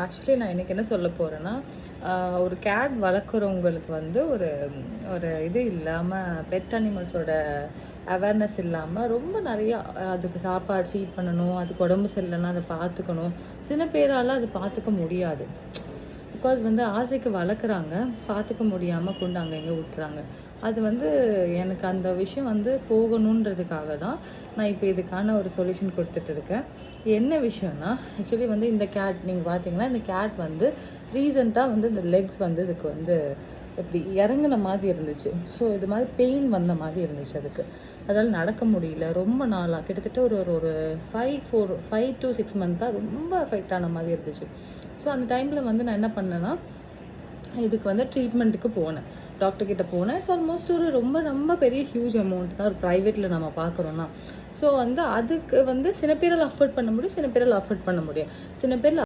Actually நான் எனக்கு என்ன சொல்ல போகிறேன்னா, ஒரு கேட் வளர்க்குறவங்களுக்கு வந்து ஒரு ஒரு இது இல்லாமல், பெட் அனிமல்ஸோட அவேர்னஸ் இல்லாமல் ரொம்ப நிறையா அதுக்கு சாப்பாடு ஃபீட் பண்ணணும், அதுக்கு உடம்பு சரியில்லைன்னா அதை பார்த்துக்கணும். சில பேரால் அது பார்த்துக்க முடியாது. பிகாஸ் வந்து ஆசைக்கு வளர்க்குறாங்க, பார்த்துக்க முடியாமல் கொண்டு அங்கே இங்கே விட்டுறாங்க. அது வந்து எனக்கு அந்த விஷயம் வந்து போகணுன்றதுக்காக தான் நான் இப்போ இதுக்கான ஒரு சொல்யூஷன் கொடுத்துட்டு இருக்கேன். என்ன விஷயம்னா, ஆக்சுவலி வந்து இந்த கேட் நீங்கள் பார்த்தீங்கன்னா, இந்த கேட் வந்து ரீசெண்டாக வந்து இந்த லெக்ஸ் வந்து இதுக்கு வந்து இப்படி இறங்குன மாதிரி இருந்துச்சு. ஸோ இது மாதிரி பெயின் வந்த மாதிரி இருந்துச்சு அதுக்கு. அதால் நடக்க முடியல ரொம்ப நாளாக, கிட்டத்தட்ட ஒரு ஒரு 5 to 6 மந்த்தாக ரொம்ப அஃபெக்ட் ஆன மாதிரி இருந்துச்சு. ஸோ அந்த டைமில் வந்து நான் என்ன பண்ணேன்னா, இதுக்கு வந்து ட்ரீட்மெண்ட்டுக்கு போனேன், டாக்டர்கிட்ட போனேன். ஸோ ஆல்மோஸ்ட் ஒரு ரொம்ப ரொம்ப பெரிய ஹியூஜ் அமௌண்ட் தான் ஒரு ப்ரைவேட்டில் நம்ம பார்க்குறோன்னா. ஸோ வந்து அதுக்கு வந்து சில பேரால் அஃபோர்ட் பண்ண முடியும், சில பேரால் அஃபோர்ட் பண்ண முடியும். சில பேரில்